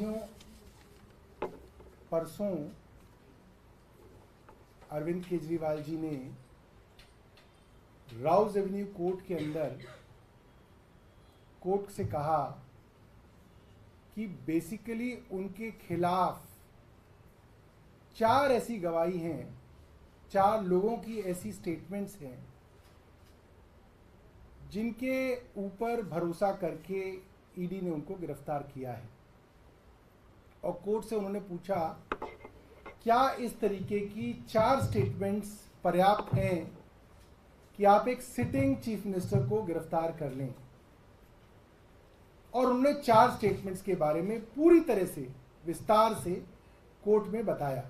साथियों, परसों अरविंद केजरीवाल जी ने राउज एवेन्यू कोर्ट के अंदर कोर्ट से कहा कि बेसिकली उनके खिलाफ 4 ऐसी गवाही हैं, 4 लोगों की ऐसी स्टेटमेंट्स हैं जिनके ऊपर भरोसा करके ईडी ने उनको गिरफ्तार किया है। और कोर्ट से उन्होंने पूछा, क्या इस तरीके की 4 स्टेटमेंट्स पर्याप्त हैं कि आप एक सिटिंग चीफ मिनिस्टर को गिरफ्तार कर लें? और उन्होंने 4 स्टेटमेंट्स के बारे में पूरी तरह से विस्तार से कोर्ट में बताया।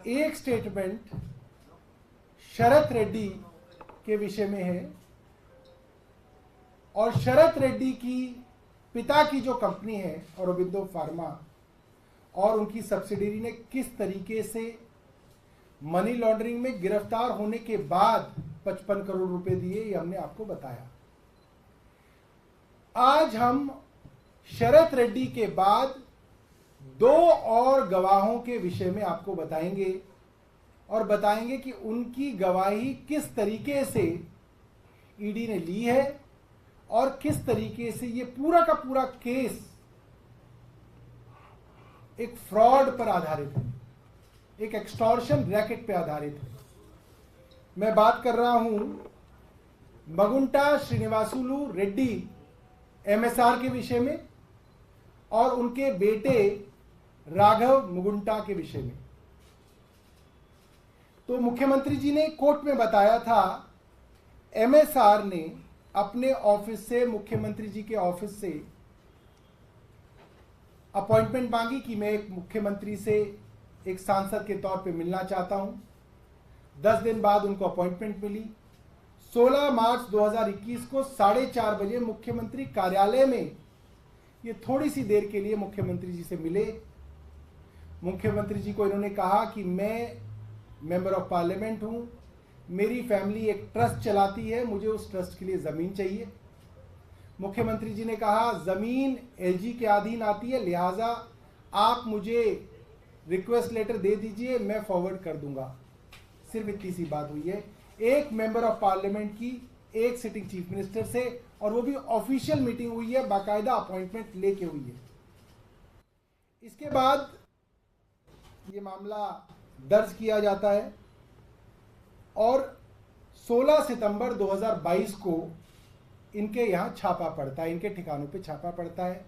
एक स्टेटमेंट शरत रेड्डी के विषय में है और शरत रेड्डी की पिता की जो कंपनी है औरोबिंदो फार्मा और उनकी सब्सिडियरी ने किस तरीके से मनी लॉन्ड्रिंग में गिरफ्तार होने के बाद 55 करोड़ रुपए दिए, ये हमने आपको बताया। आज हम शरत रेड्डी के बाद 2 और गवाहों के विषय में आपको बताएंगे और बताएंगे कि उनकी गवाही किस तरीके से ईडी ने ली है और किस तरीके से ये पूरा का पूरा केस एक फ्रॉड पर आधारित है, एक एक्सटॉर्शन रैकेट पर आधारित है। मैं बात कर रहा हूं मगुंटा श्रीनिवासुलु रेड्डी एमएसआर के विषय में और उनके बेटे राघव मुगुंटा के विषय में। तो मुख्यमंत्री जी ने कोर्ट में बताया था, एमएसआर ने अपने ऑफिस से, मुख्यमंत्री जी के ऑफिस से अपॉइंटमेंट मांगी कि मैं एक मुख्यमंत्री से एक सांसद के तौर पे मिलना चाहता हूं। 10 दिन बाद उनको अपॉइंटमेंट मिली। 16 मार्च 2021 को 4:30 बजे मुख्यमंत्री कार्यालय में ये थोड़ी सी देर के लिए मुख्यमंत्री जी से मिले। मुख्यमंत्री जी को इन्होंने कहा कि मैं मेंबर ऑफ पार्लियामेंट हूं, मेरी फैमिली एक ट्रस्ट चलाती है, मुझे उस ट्रस्ट के लिए ज़मीन चाहिए। मुख्यमंत्री जी ने कहा, ज़मीन एलजी के अधीन आती है, लिहाजा आप मुझे रिक्वेस्ट लेटर दे दीजिए, मैं फॉरवर्ड कर दूंगा। सिर्फ इतनी सी बात हुई है, एक मेंबर ऑफ पार्लियामेंट की एक सिटिंग चीफ मिनिस्टर से, और वो भी ऑफिशियल मीटिंग हुई है, बाकायदा अपॉइंटमेंट लेके हुई है। इसके बाद ये मामला दर्ज किया जाता है और 16 सितंबर 2022 को इनके यहाँ छापा पड़ता है, इनके ठिकानों पे छापा पड़ता है।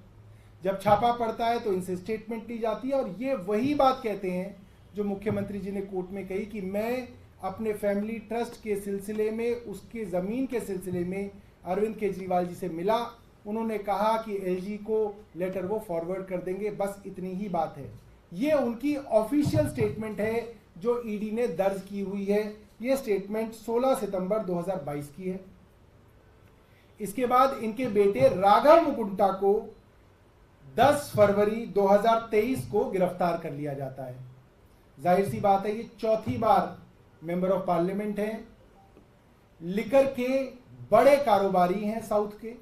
जब छापा पड़ता है तो इनसे स्टेटमेंट ली जाती है और ये वही बात कहते हैं जो मुख्यमंत्री जी ने कोर्ट में कही कि मैं अपने फैमिली ट्रस्ट के सिलसिले में, उसके ज़मीन के सिलसिले में अरविंद केजरीवाल जी से मिला। उन्होंने कहा कि एलजी को लेटर वो फॉरवर्ड कर देंगे, बस इतनी ही बात है। ये उनकी ऑफिशियल स्टेटमेंट है जो ईडी ने दर्ज की हुई है। ये स्टेटमेंट 16 सितंबर 2022 की है। इसके बाद इनके बेटे राघव मुकुंटा को 10 फरवरी 2023 को गिरफ्तार कर लिया जाता है। जाहिर सी बात है, ये चौथी बार मेंबर ऑफ पार्लियामेंट हैं, लिकर के बड़े कारोबारी हैं साउथ के,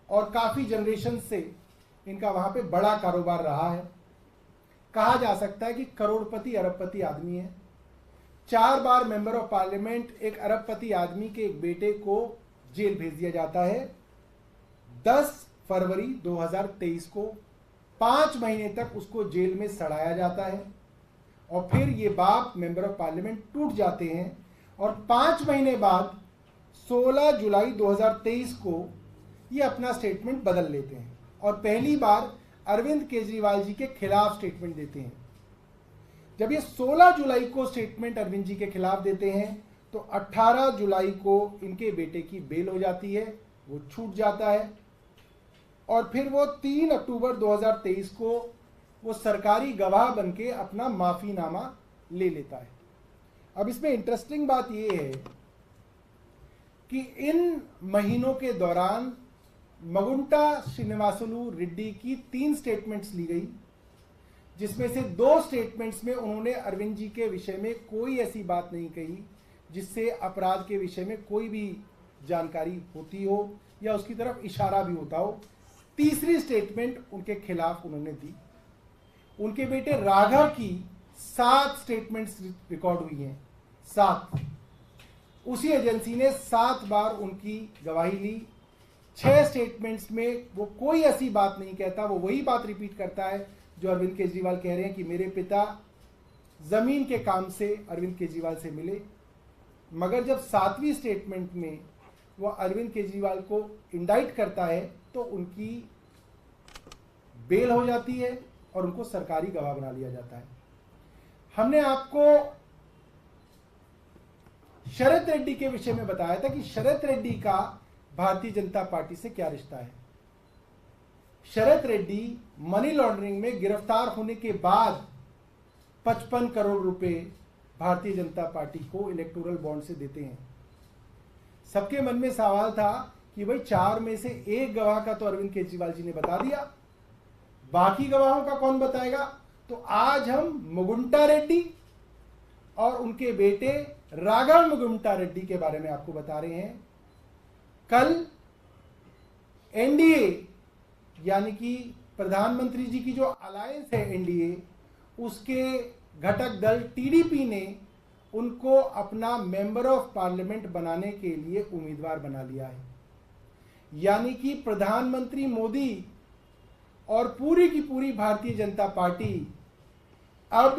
और काफी जनरेशन से इनका वहां पे बड़ा कारोबार रहा है। कहा जा सकता है कि करोड़पति अरबपति आदमी है। 4 बार मेंबर ऑफ पार्लियामेंट, एक अरबपति आदमी के एक बेटे को जेल भेज दिया जाता है। 10 फरवरी 2023 को 5 महीने तक उसको जेल में सड़ाया जाता है और फिर ये बाप मेंबर ऑफ पार्लियामेंट टूट जाते हैं और 5 महीने बाद 16 जुलाई 2023 को ये अपना स्टेटमेंट बदल लेते हैं और पहली बार अरविंद केजरीवाल जी के खिलाफ स्टेटमेंट देते हैं। जब ये 16 जुलाई को स्टेटमेंट अरविंद जी के खिलाफ देते हैं तो 18 जुलाई को इनके बेटे की बेल हो जाती है, वो छूट जाता है और फिर वो 3 अक्टूबर 2023 को वो सरकारी गवाह बनके अपना माफीनामा ले लेता है। अब इसमें इंटरेस्टिंग बात ये है कि इन महीनों के दौरान मगुंटा श्रीनिवासुलु रेड्डी की 3 स्टेटमेंट्स ली गई, जिसमें से 2 स्टेटमेंट्स में उन्होंने अरविंद जी के विषय में कोई ऐसी बात नहीं कही जिससे अपराध के विषय में कोई भी जानकारी होती हो या उसकी तरफ इशारा भी होता हो। तीसरी स्टेटमेंट उनके खिलाफ उन्होंने दी। उनके बेटे राघव की 7 स्टेटमेंट्स रिकॉर्ड हुई हैं, 7। उसी एजेंसी ने 7 बार उनकी गवाही ली। 6 स्टेटमेंट्स में वो कोई ऐसी बात नहीं कहता, वो वही बात रिपीट करता है जो अरविंद केजरीवाल कह रहे हैं कि मेरे पिता जमीन के काम से अरविंद केजरीवाल से मिले। मगर जब 7वीं स्टेटमेंट में वो अरविंद केजरीवाल को इंडाइट करता है तो उनकी बेल हो जाती है और उनको सरकारी गवाह बना लिया जाता है। हमने आपको शरद रेड्डी के विषय में बताया था कि शरद रेड्डी का भारतीय जनता पार्टी से क्या रिश्ता है। शरद रेड्डी मनी लॉन्ड्रिंग में गिरफ्तार होने के बाद 55 करोड़ रुपए भारतीय जनता पार्टी को इलेक्टोरल बॉन्ड से देते हैं। सबके मन में सवाल था कि भाई 4 में से 1 गवाह का तो अरविंद केजरीवाल जी ने बता दिया, बाकी गवाहों का कौन बताएगा। तो आज हम मुगुंटा रेड्डी और उनके बेटे राघव मुगुंटा रेड्डी के बारे में आपको बता रहे हैं। कल एनडीए यानी कि प्रधानमंत्री जी की जो अलायंस है एनडीए, उसके घटक दल टीडीपी ने उनको अपना मेंबर ऑफ पार्लियामेंट बनाने के लिए उम्मीदवार बना लिया है। यानी कि प्रधानमंत्री मोदी और पूरी की पूरी भारतीय जनता पार्टी अब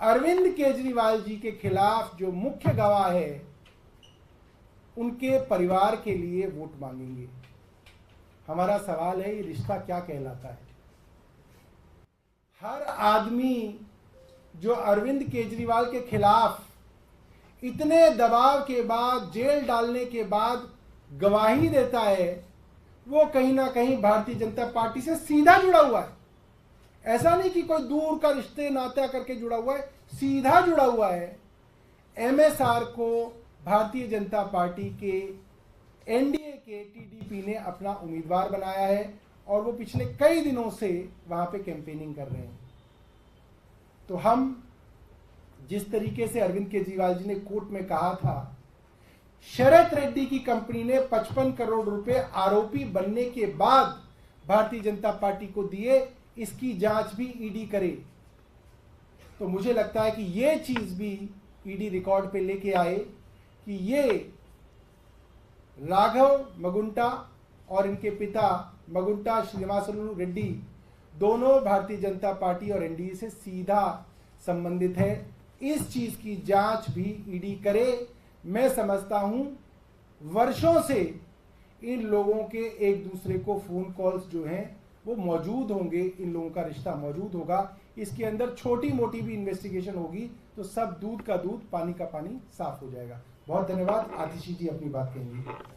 अरविंद केजरीवाल जी के खिलाफ जो मुख्य गवाह है उनके परिवार के लिए वोट मांगेंगे। हमारा सवाल है, ये रिश्ता क्या कहलाता है। हर आदमी जो अरविंद केजरीवाल के खिलाफ इतने दबाव के बाद, जेल डालने के बाद गवाही देता है, वो कहीं ना कहीं भारतीय जनता पार्टी से सीधा जुड़ा हुआ है। ऐसा नहीं कि कोई दूर का रिश्ते नाता करके जुड़ा हुआ है, सीधा जुड़ा हुआ है। एमएसआर को भारतीय जनता पार्टी के एनडीए के टीडीपी ने अपना उम्मीदवार बनाया है और वो पिछले कई दिनों से वहां पे कैंपेनिंग कर रहे हैं। तो हम जिस तरीके से अरविंद केजरीवाल जी ने कोर्ट में कहा था, शरद रेड्डी की कंपनी ने 55 करोड़ रुपए आरोपी बनने के बाद भारतीय जनता पार्टी को दिए, इसकी जांच भी ईडी करे। तो मुझे लगता है कि ये चीज भी ईडी रिकॉर्ड पे लेके आए कि ये राघव मगुंटा और इनके पिता मगुंटा श्रीनिवासलू रेड्डी दोनों भारतीय जनता पार्टी और एनडीए से सीधा संबंधित है। इस चीज की जांच भी ईडी करे। मैं समझता हूं वर्षों से इन लोगों के एक दूसरे को फोन कॉल्स जो हैं वो मौजूद होंगे, इन लोगों का रिश्ता मौजूद होगा। इसके अंदर छोटी मोटी भी इन्वेस्टिगेशन होगी तो सब दूध का दूध पानी का पानी साफ हो जाएगा। बहुत धन्यवाद। आतिशी जी अपनी बात कहेंगे।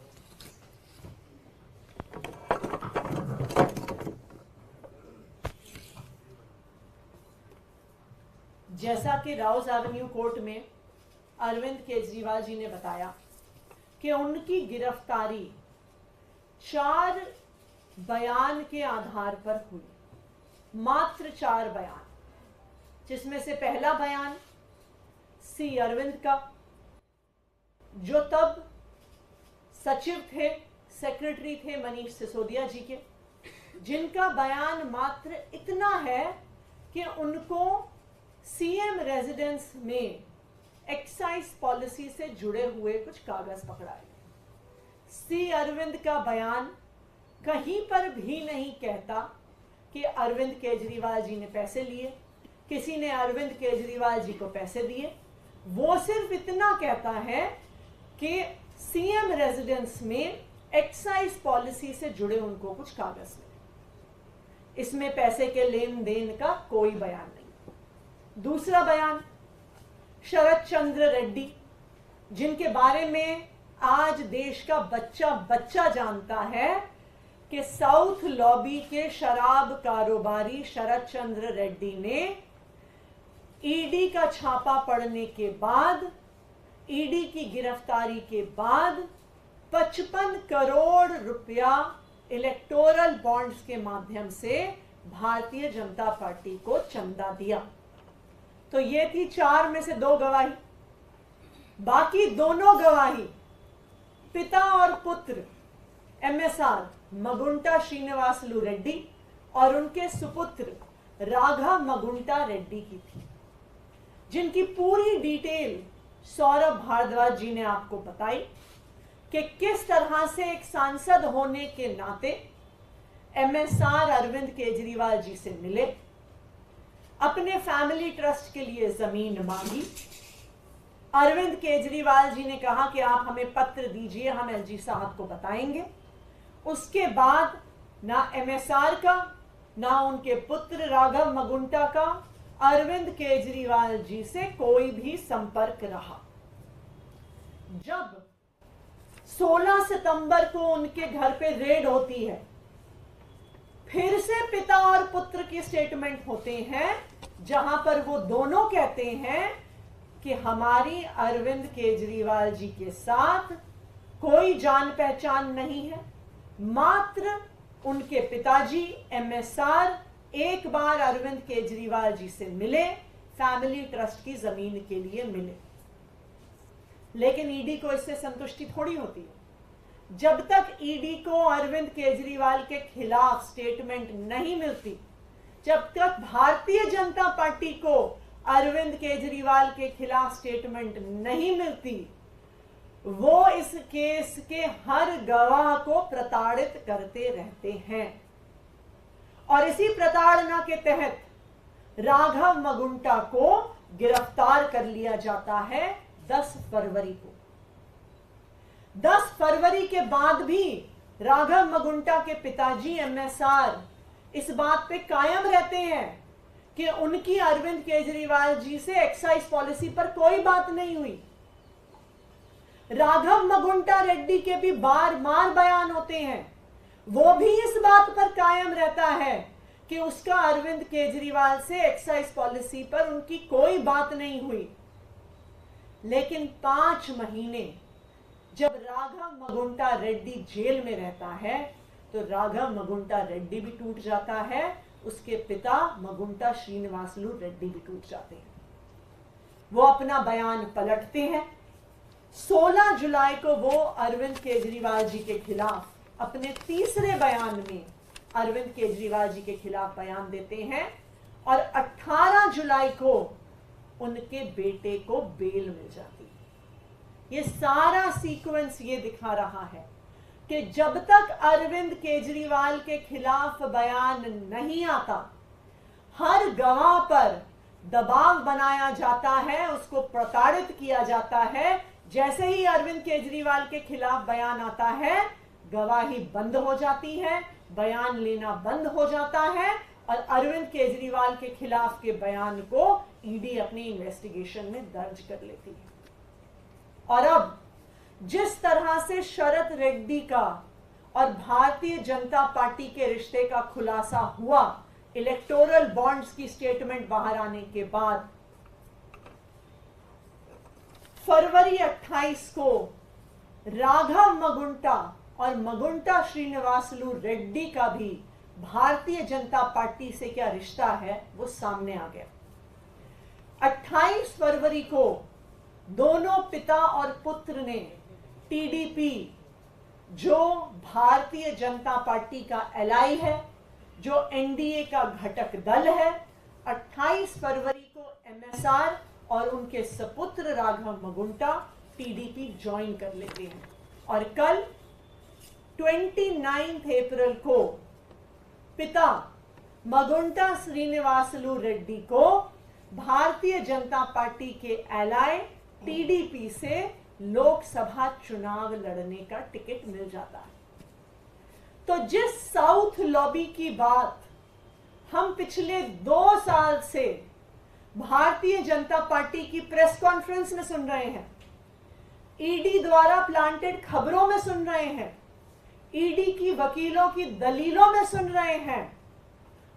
जैसा कि राउज एवेन्यू कोर्ट में अरविंद केजरीवाल जी ने बताया कि उनकी गिरफ्तारी 4 बयान के आधार पर हुई, मात्र 4 बयान, जिसमें से पहला बयान सी अरविंद का, जो तब सचिव थे, सेक्रेटरी थे मनीष सिसोदिया जी के, जिनका बयान मात्र इतना है कि उनको सीएम रेजिडेंस में एक्साइज पॉलिसी से जुड़े हुए कुछ कागज पकड़ाए। सी अरविंद का बयान कहीं पर भी नहीं कहता कि अरविंद केजरीवाल जी ने पैसे लिए, किसी ने अरविंद केजरीवाल जी को पैसे दिए। वो सिर्फ इतना कहता है कि सीएम रेजिडेंस में एक्साइज पॉलिसी से जुड़े उनको कुछ कागज मिले। इसमें पैसे के लेन देन का कोई बयान नहीं। दूसरा बयान शरद चंद्र रेड्डी, जिनके बारे में आज देश का बच्चा बच्चा जानता है कि साउथ लॉबी के शराब कारोबारी शरद चंद्र रेड्डी ने ईडी का छापा पड़ने के बाद, ईडी की गिरफ्तारी के बाद 55 करोड़ रुपया इलेक्टोरल बॉन्ड्स के माध्यम से भारतीय जनता पार्टी को चंदा दिया। तो ये थी 4 में से 2 गवाही। बाकी दोनों गवाही पिता और पुत्र MSR मगुंटा श्रीनिवासलू रेड्डी और उनके सुपुत्र राघव मगुंटा रेड्डी की थी, जिनकी पूरी डिटेल सौरभ भारद्वाज जी ने आपको बताई कि किस तरह से एक सांसद होने के नाते MSR अरविंद केजरीवाल जी से मिले, अपने फैमिली ट्रस्ट के लिए जमीन मांगी। अरविंद केजरीवाल जी ने कहा कि आप हमें पत्र दीजिए, हम LG साहब को बताएंगे। उसके बाद ना MSR का ना उनके पुत्र राघव मगुंटा का अरविंद केजरीवाल जी से कोई भी संपर्क रहा। जब 16 सितंबर को उनके घर पे रेड होती है, फिर से पिता और पुत्र की स्टेटमेंट होते हैं, जहां पर वो दोनों कहते हैं कि हमारी अरविंद केजरीवाल जी के साथ कोई जान पहचान नहीं है। मात्र उनके पिताजी MSR एक बार अरविंद केजरीवाल जी से मिले, फैमिली ट्रस्ट की जमीन के लिए मिले। लेकिन ईडी को इससे संतुष्टि थोड़ी होती है। जब तक ईडी को अरविंद केजरीवाल के खिलाफ स्टेटमेंट नहीं मिलती, जब तक भारतीय जनता पार्टी को अरविंद केजरीवाल के खिलाफ स्टेटमेंट नहीं मिलती, वो इस केस के हर गवाह को प्रताड़ित करते रहते हैं। और इसी प्रताड़ना के तहत राघव मगुंटा को गिरफ्तार कर लिया जाता है 10 फरवरी को। 10 फरवरी के बाद भी राघव मगुंटा के पिताजी MSR इस बात पे कायम रहते हैं कि उनकी अरविंद केजरीवाल जी से एक्साइज पॉलिसी पर कोई बात नहीं हुई। राघव मगुंटा रेड्डी के भी बार बार बयान होते हैं, वो भी इस बात पर कायम रहता है कि उसका अरविंद केजरीवाल से एक्साइज पॉलिसी पर उनकी कोई बात नहीं हुई। लेकिन 5 महीने जब राघव मगुंटा रेड्डी जेल में रहता है, तो राघव मगुंटा रेड्डी भी टूट जाता है, उसके पिता मगुंटा श्रीनिवासलू रेड्डी भी टूट जाते हैं। वो अपना बयान पलटते हैं। 16 जुलाई को वो अरविंद केजरीवाल जी के खिलाफ अपने तीसरे बयान में अरविंद केजरीवाल जी के खिलाफ बयान देते हैं और 18 जुलाई को उनके बेटे को बेल मिल जाती है। ये सारा सीक्वेंस ये दिखा रहा है कि जब तक अरविंद केजरीवाल के खिलाफ बयान नहीं आता, हर गवाह पर दबाव बनाया जाता है, उसको प्रताड़ित किया जाता है। जैसे ही अरविंद केजरीवाल के खिलाफ बयान आता है, गवाही बंद हो जाती है, बयान लेना बंद हो जाता है और अरविंद केजरीवाल के खिलाफ के बयान को ईडी अपनी इन्वेस्टिगेशन में दर्ज कर लेती है। और अब जिस तरह से शरद रेड्डी का और भारतीय जनता पार्टी के रिश्ते का खुलासा हुआ इलेक्टोरल बॉन्ड्स की स्टेटमेंट बाहर आने के बाद, फरवरी 28 को राघव मगुंटा और मगुंटा श्रीनिवासलू रेड्डी का भी भारतीय जनता पार्टी से क्या रिश्ता है वो सामने आ गया। 28 फरवरी को दोनों पिता और पुत्र ने TDP, जो भारतीय जनता पार्टी का एलाई है, जो NDA का घटक दल है, 28 फरवरी को MSR और उनके सपुत्र राघव मगुंटा TDP ज्वाइन कर लेते हैं। और कल 29 अप्रैल को पिता मगुंटा श्रीनिवासलू रेड्डी को भारतीय जनता पार्टी के एलाई TDP से लोकसभा चुनाव लड़ने का टिकट मिल जाता है। तो जिस साउथ लॉबी की बात हम पिछले 2 साल से भारतीय जनता पार्टी की प्रेस कॉन्फ्रेंस में सुन रहे हैं, ईडी द्वारा प्लांटेड खबरों में सुन रहे हैं, ईडी की वकीलों की दलीलों में सुन रहे हैं,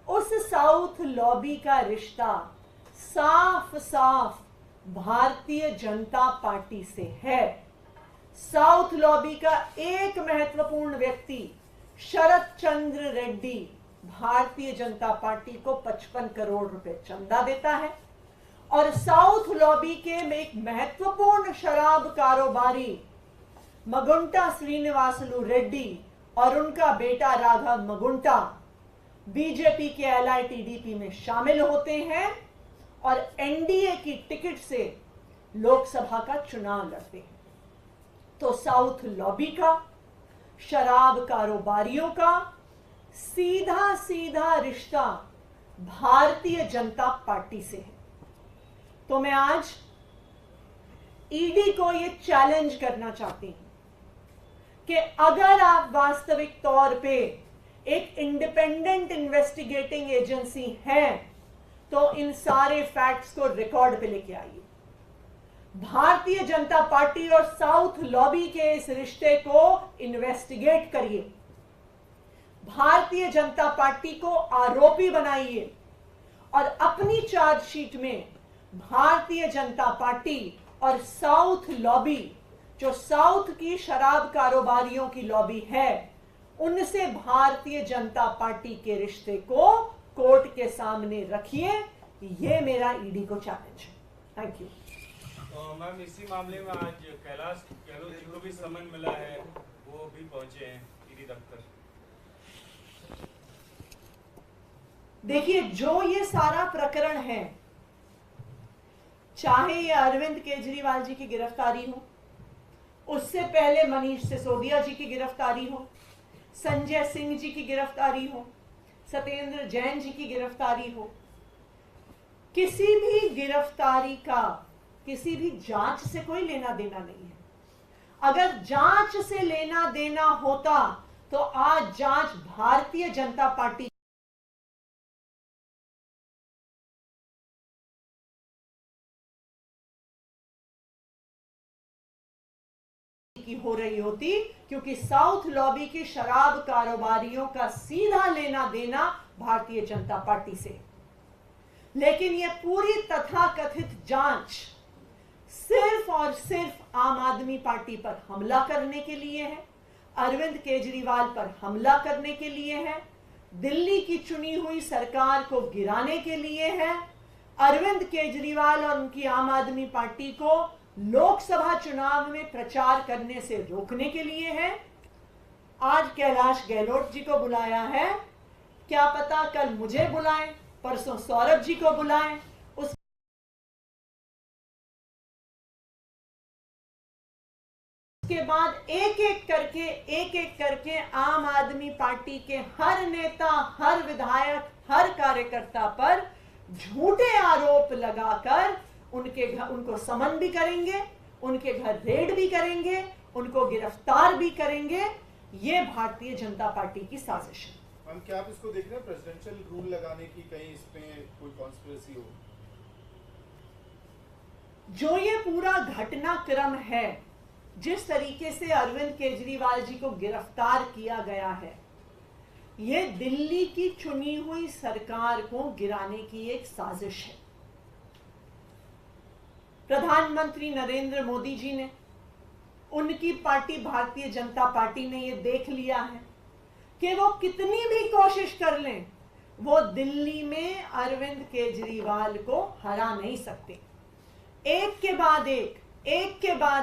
उस साउथ लॉबी का रिश्ता साफ साफ भारतीय जनता पार्टी से है। साउथ लॉबी का एक महत्वपूर्ण व्यक्ति शरद चंद्र रेड्डी भारतीय जनता पार्टी को 55 करोड़ रुपए चंदा देता है और साउथ लॉबी के एक महत्वपूर्ण शराब कारोबारी मगुंटा श्रीनिवासलू रेड्डी और उनका बेटा राघव मगुंटा बीजेपी के LITDP में शामिल होते हैं और NDA की टिकट से लोकसभा का चुनाव लड़ते हैं, तो साउथ लॉबी का, शराब कारोबारियों का सीधा सीधा रिश्ता भारतीय जनता पार्टी से है। तो मैं आज ईडी को यह चैलेंज करना चाहती हूं कि अगर आप वास्तविक तौर पे एक इंडिपेंडेंट इन्वेस्टिगेटिंग एजेंसी हैं तो इन सारे फैक्ट्स को रिकॉर्ड पे लेके आइए। भारतीय जनता पार्टी और साउथ लॉबी के इस रिश्ते को इन्वेस्टिगेट करिए, भारतीय जनता पार्टी को आरोपी बनाइए और अपनी चार्जशीट में भारतीय जनता पार्टी और साउथ लॉबी, जो साउथ की शराब कारोबारियों की लॉबी है, उनसे भारतीय जनता पार्टी के रिश्ते को कोर्ट के सामने रखिए। ये मेरा ईडी को चैलेंज है। Thank you. तो मैम इसी मामले में आज कैलाश गहलोत जी को भी समन मिला है, वो भी पहुंचे हैं ईडी दफ्तर। देखिए, जो ये सारा प्रकरण है, चाहे ये अरविंद केजरीवाल जी की गिरफ्तारी हो, उससे पहले मनीष सिसोदिया जी की गिरफ्तारी हो, संजय सिंह जी की गिरफ्तारी हो, सत्येंद्र जैन जी की गिरफ्तारी हो, किसी भी गिरफ्तारी का किसी भी जांच से कोई लेना देना नहीं है। अगर जांच से लेना देना होता तो आज जांच भारतीय जनता पार्टी की हो रही होती, क्योंकि साउथ लॉबी की शराब कारोबारियों का सीधा लेना देना भारतीय जनता पार्टी से। लेकिन यह पूरी तथाकथित जांच सिर्फ और सिर्फ आम आदमी पार्टी पर हमला करने के लिए है, अरविंद केजरीवाल पर हमला करने के लिए है, दिल्ली की चुनी हुई सरकार को गिराने के लिए है, अरविंद केजरीवाल और उनकी आम आदमी पार्टी को लोकसभा चुनाव में प्रचार करने से रोकने के लिए है। आज कैलाश गहलोत जी को बुलाया है, क्या पता कल मुझे बुलाएं, परसों सौरभ जी को बुलाएं, उसके बाद एक एक करके आम आदमी पार्टी के हर नेता, हर विधायक, हर कार्यकर्ता पर झूठे आरोप लगाकर उनको समन भी करेंगे, उनके घर रेड भी करेंगे, उनको गिरफ्तार भी करेंगे। ये भारतीय जनता पार्टी की साजिश है। मैम, क्या आप इसको देख रहे हैं प्रेसिडेंशियल रूल लगाने की कहीं इसमें कोई कॉन्स्पिरेसी हो? जो ये पूरा घटनाक्रम है, जिस तरीके से अरविंद केजरीवाल जी को गिरफ्तार किया गया है, ये दिल्ली की चुनी हुई सरकार को गिराने की एक साजिश है। प्रधानमंत्री नरेंद्र मोदी जी ने, उनकी पार्टी भारतीय जनता पार्टी ने ये देख लिया है कि वो कितनी भी कोशिश कर लें, वो दिल्ली में अरविंद केजरीवाल को हरा नहीं सकते। एक के बाद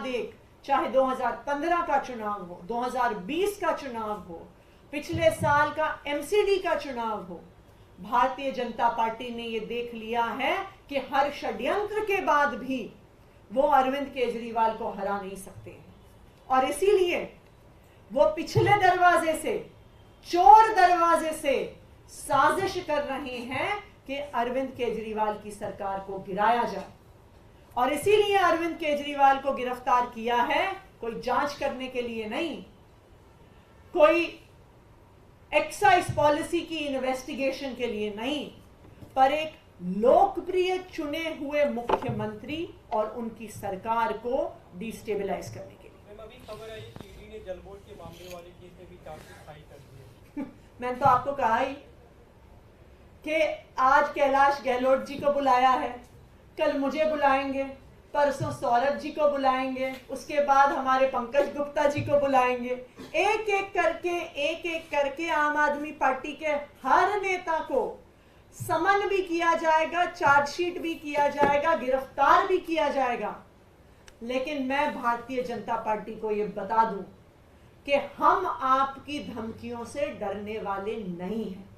एक, चाहे 2015 का चुनाव हो, 2020 का चुनाव हो, पिछले साल का MCD का चुनाव हो, भारतीय जनता पार्टी ने यह देख लिया है कि हर षड्यंत्र के बाद भी वो अरविंद केजरीवाल को हरा नहीं सकते हैं। और इसीलिए वो पिछले दरवाजे से, चोर दरवाजे से साजिश कर रहे हैं कि अरविंद केजरीवाल की सरकार को गिराया जाए। और इसीलिए अरविंद केजरीवाल को गिरफ्तार किया है, कोई जांच करने के लिए नहीं, कोई एक्साइज पॉलिसी की इन्वेस्टिगेशन के लिए नहीं, पर एक लोकप्रिय चुने हुए मुख्यमंत्री और उनकी सरकार को डिस्टेबलाइज करने के लिए। अभी खबर आई कि ईडी ने जलबोर्ड के मामले वाले केस में भी चार्जशीट फाइल कर दी है। मैंने तो आपको कहा ही कि आज कैलाश गहलोत जी को बुलाया है, कल मुझे बुलाएंगे, परसों सौरभ जी को बुलाएंगे, उसके बाद हमारे पंकज गुप्ता जी को बुलाएंगे। एक एक करके आम आदमी पार्टी के हर नेता को समन भी किया जाएगा, चार्जशीट भी किया जाएगा, गिरफ्तार भी किया जाएगा। लेकिन मैं भारतीय जनता पार्टी को यह बता दूं कि हम आपकी धमकियों से डरने वाले नहीं हैं।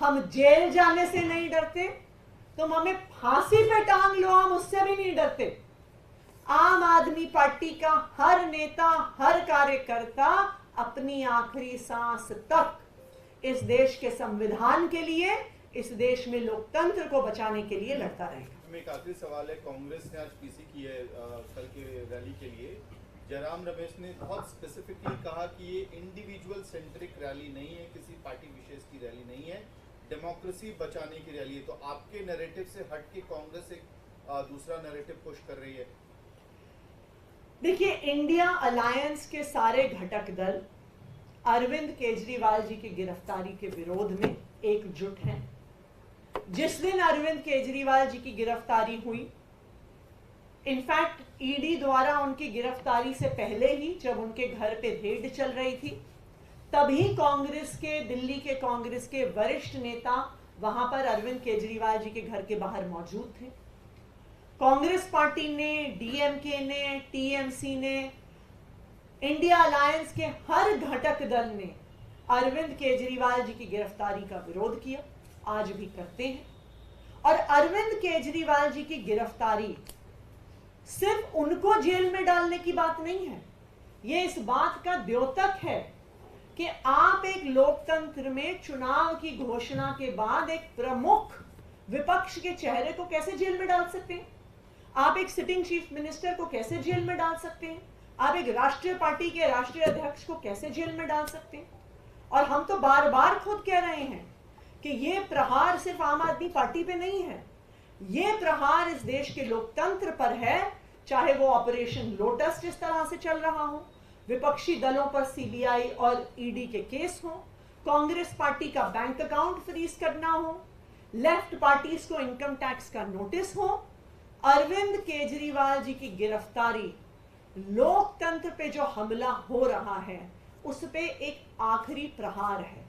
हम जेल जाने से नहीं डरते, तुम हमें फांसी पे टांग लो, हम उससे भी नहीं डरते। आम आदमी पार्टी का हर नेता, हर कार्यकर्ता अपनी आखिरी सांस तक इस देश के संविधान के लिए, इस देश में लोकतंत्र को बचाने के लिए लड़ता रहेगा। मेरा एक आखिरी सवाल है, कांग्रेस ने आज पीसी की है कल के रैली के लिए। जयराम रमेश ने बहुत स्पेसिफिकली कहा कि ये इंडिविजुअल सेंट्रिक रैली नहीं है, किसी पार्टी विशेष की रैली नहीं है, डेमोक्रेसी बचाने की रैली है। तो आपके नैरेटिव से हट के कांग्रेस एक दूसरा नैरेटिव पुश कर रही है। देखिए, इंडिया अलायंस के सारे घटक दल अरविंद केजरीवाल जी की गिरफ्तारी के विरोध में एकजुट हैं। जिस दिन अरविंद केजरीवाल जी की गिरफ्तारी हुई, इनफैक्ट ईडी द्वारा उनकी गिरफ्तारी से पहले ही जब उनके घर पे रेड चल रही थी, तभी कांग्रेस के, दिल्ली के कांग्रेस के वरिष्ठ नेता वहां पर अरविंद केजरीवाल जी के घर के बाहर मौजूद थे। कांग्रेस पार्टी ने, डीएमके ने, टीएमसी ने, इंडिया अलायंस के हर घटक दल ने अरविंद केजरीवाल जी की गिरफ्तारी का विरोध किया, आज भी करते हैं। और अरविंद केजरीवाल जी की गिरफ्तारी सिर्फ उनको जेल में डालने की बात नहीं है, यह इस बात का द्योतक है कि आप एक लोकतंत्र में चुनाव की घोषणा के बाद एक प्रमुख विपक्ष के चेहरे को कैसे जेल में डाल सकते हैं? आप एक सिटिंग चीफ मिनिस्टर को कैसे जेल में डाल सकते हैं? आप एक राष्ट्रीय पार्टी के राष्ट्रीय अध्यक्ष को कैसे जेल में डाल सकते हैं? और हम तो बार बार खुद कह रहे हैं कि यह प्रहार सिर्फ आम आदमी पार्टी पे नहीं है, यह प्रहार इस देश के लोकतंत्र पर है। चाहे वो ऑपरेशन लोटस जिस तरह से चल रहा हो, विपक्षी दलों पर सीबीआई और ईडी के केस हो, कांग्रेस पार्टी का बैंक अकाउंट फ्रीज करना हो, लेफ्ट पार्टीज को इनकम टैक्स का नोटिस हो, अरविंद केजरीवाल जी की गिरफ्तारी लोकतंत्र पे जो हमला हो रहा है उस पे एक आखिरी प्रहार है।